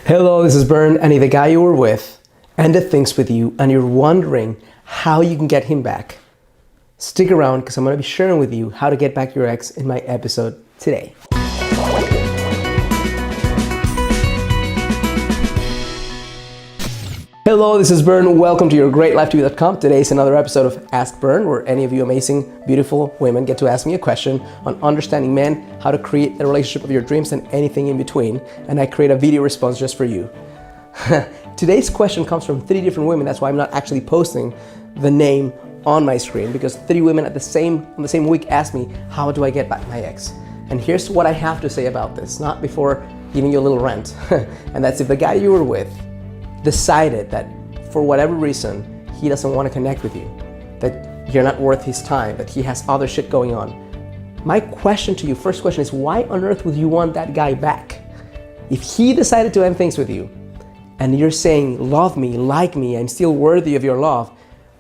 Hello, this is Bern, and if the guy you were with ended things with you and you're wondering how you can get him back, stick around because I'm going to be sharing with you how to get back your ex in my episode today. Hello, this is Bern. Welcome to YourGreatLifeTV.com. Today is another episode of Ask Bern, where any of you amazing, beautiful women get to ask me a question on understanding men, how to create the relationship of your dreams, and anything in between. And I create a video response just for you. Today's question comes from 3 different women. That's why I'm not actually posting the name on my screen, because 3 women on the same week asked me, how do I get back my ex? And here's what I have to say about this, not before giving you a little rant. And that's if the guy you were with decided that for whatever reason he doesn't want to connect with you, that you're not worth his time, that he has other shit going on. My question to you, first question is, why on earth would you want that guy back? If he decided to end things with you and you're saying, love me, like me, I'm still worthy of your love,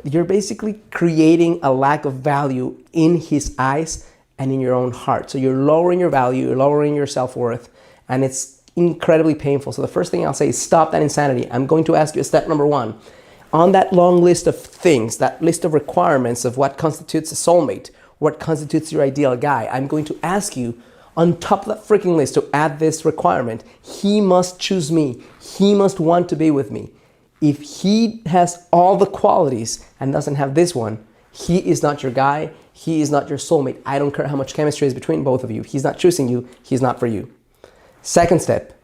you're basically creating a lack of value in his eyes and in your own heart. So you're lowering your value, you're lowering your self-worth, and it's incredibly painful. So the first thing I'll say is stop that insanity. I'm going to ask you step number 1. On that long list of things, that list of requirements of what constitutes a soulmate, what constitutes your ideal guy, I'm going to ask you on top of that freaking list to add this requirement. He must choose me. He must want to be with me. If he has all the qualities and doesn't have this one, he is not your guy. He is not your soulmate. I don't care how much chemistry is between both of you. He's not choosing you. He's not for you. Second step,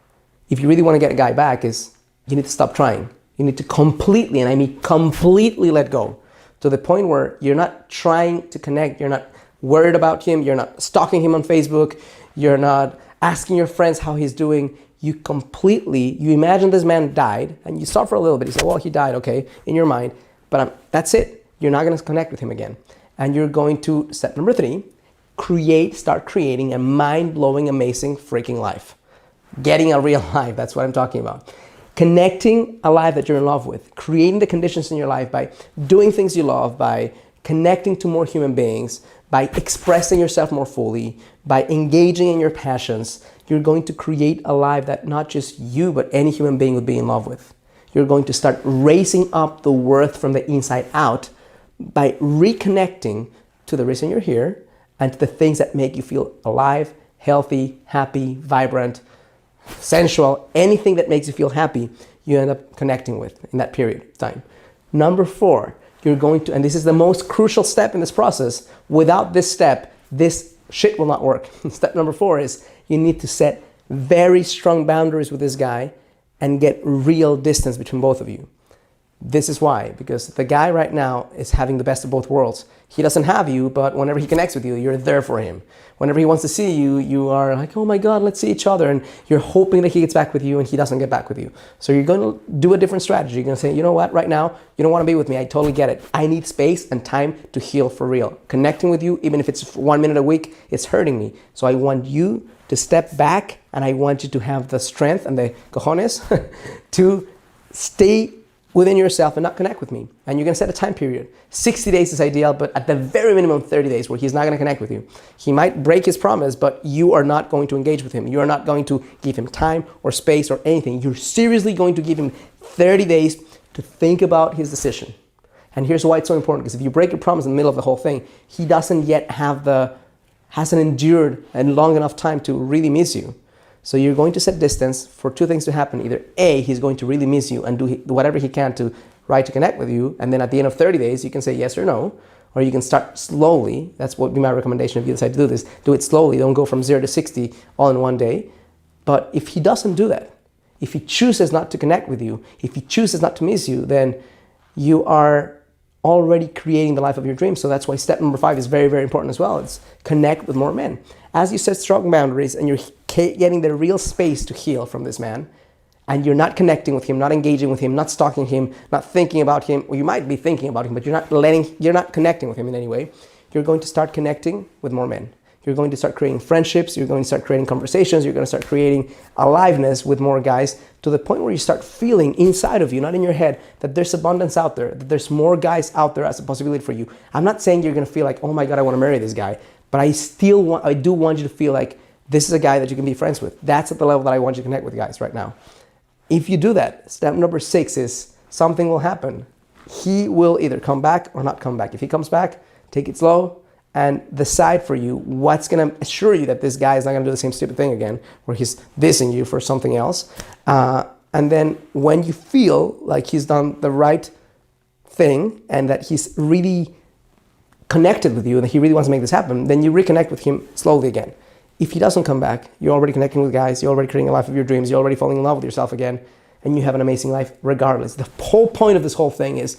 if you really want to get a guy back, is you need to stop trying. You need to completely, and I mean completely, let go to the point where you're not trying to connect, you're not worried about him, you're not stalking him on Facebook, you're not asking your friends how he's doing. You imagine this man died, and you stop for a little bit. You say, well, he died, okay, in your mind, but that's it. You're not going to connect with him again. And you're going to, step number 3, start creating a mind-blowing, amazing freaking life. Getting a real life, that's what I'm talking about. Connecting a life that you're in love with, creating the conditions in your life by doing things you love, by connecting to more human beings, by expressing yourself more fully, by engaging in your passions. You're going to create a life that not just you, but any human being would be in love with. You're going to start raising up the worth from the inside out by reconnecting to the reason you're here and to the things that make you feel alive, healthy, happy, vibrant, sensual. Anything that makes you feel happy, you end up connecting with in that period of time. Number 4, you're going to, and this is the most crucial step in this process, without this step, this shit will not work. Step number 4 is you need to set very strong boundaries with this guy and get real distance between both of you. This is why, because the guy right now is having the best of both worlds. He doesn't have you, but whenever he connects with you, you're there for him. Whenever he wants to see you, you are like, oh my God, let's see each other. And you're hoping that he gets back with you and he doesn't get back with you. So you're going to do a different strategy. You're going to say, you know what, right now, you don't want to be with me. I totally get it. I need space and time to heal for real. Connecting with you, even if it's 1 minute a week, it's hurting me. So I want you to step back, and I want you to have the strength and the cojones to stay within yourself and not connect with me. And you're going to set a time period. 60 days is ideal, but at the very minimum 30 days where he's not going to connect with you. He might break his promise, but you are not going to engage with him. You are not going to give him time or space or anything. You're seriously going to give him 30 days to think about his decision. And here's why it's so important, because if you break your promise in the middle of the whole thing, he doesn't yet hasn't endured a long enough time to really miss you. So you're going to set distance for 2 things to happen. Either A, he's going to really miss you and do whatever he can to try to connect with you. And then at the end of 30 days, you can say yes or no. Or you can start slowly. That's what would be my recommendation if you decide to do this. Do it slowly. Don't go from 0 to 60 all in one day. But if he doesn't do that, if he chooses not to connect with you, if he chooses not to miss you, then you are already creating the life of your dreams. So that's why step number 5 is very, very important as well. It's connect with more men. As you set strong boundaries and you're getting the real space to heal from this man, and you're not connecting with him, not engaging with him, not stalking him, not thinking about him, or you might be thinking about him, but you're not connecting with him in any way, you're going to start connecting with more men. You're going to start creating friendships, you're going to start creating conversations, you're going to start creating aliveness with more guys, to the point where you start feeling inside of you, not in your head, that there's abundance out there, that there's more guys out there as a possibility for you. I'm not saying you're going to feel like, oh my God, I want to marry this guy, but I do want you to feel like this is a guy that you can be friends with. That's at the level that I want you to connect with guys right now. If you do that, step number 6 is something will happen. He will either come back or not come back. If he comes back, take it slow and decide for you what's going to assure you that this guy is not going to do the same stupid thing again, where he's dissing you for something else. And then when you feel like he's done the right thing and that he's really connected with you and that he really wants to make this happen, then you reconnect with him slowly again. If he doesn't come back, you're already connecting with guys, you're already creating a life of your dreams, you're already falling in love with yourself again, and you have an amazing life regardless. The whole point of this whole thing is,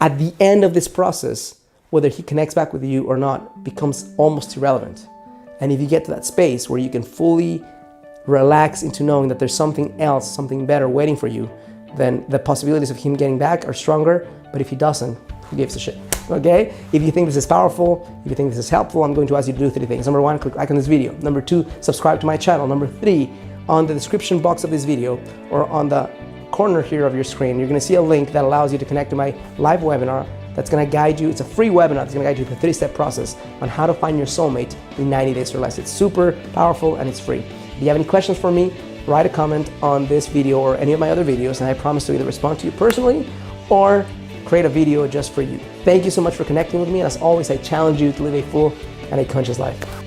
at the end of this process, whether he connects back with you or not becomes almost irrelevant. And if you get to that space where you can fully relax into knowing that there's something else, something better waiting for you, then the possibilities of him getting back are stronger. But if he doesn't, who gives a shit? Okay? If you think this is powerful, if you think this is helpful, I'm going to ask you to do 3 things. Number 1, click like on this video. Number 2, subscribe to my channel. Number 3, on the description box of this video or on the corner here of your screen, you're going to see a link that allows you to connect to my live webinar that's going to guide you. It's a free webinar that's going to guide you through the 3-step process on how to find your soulmate in 90 days or less. It's super powerful and it's free. If you have any questions for me, write a comment on this video or any of my other videos, and I promise to either respond to you personally or create a video just for you. Thank you so much for connecting with me. As always, I challenge you to live a full and a conscious life.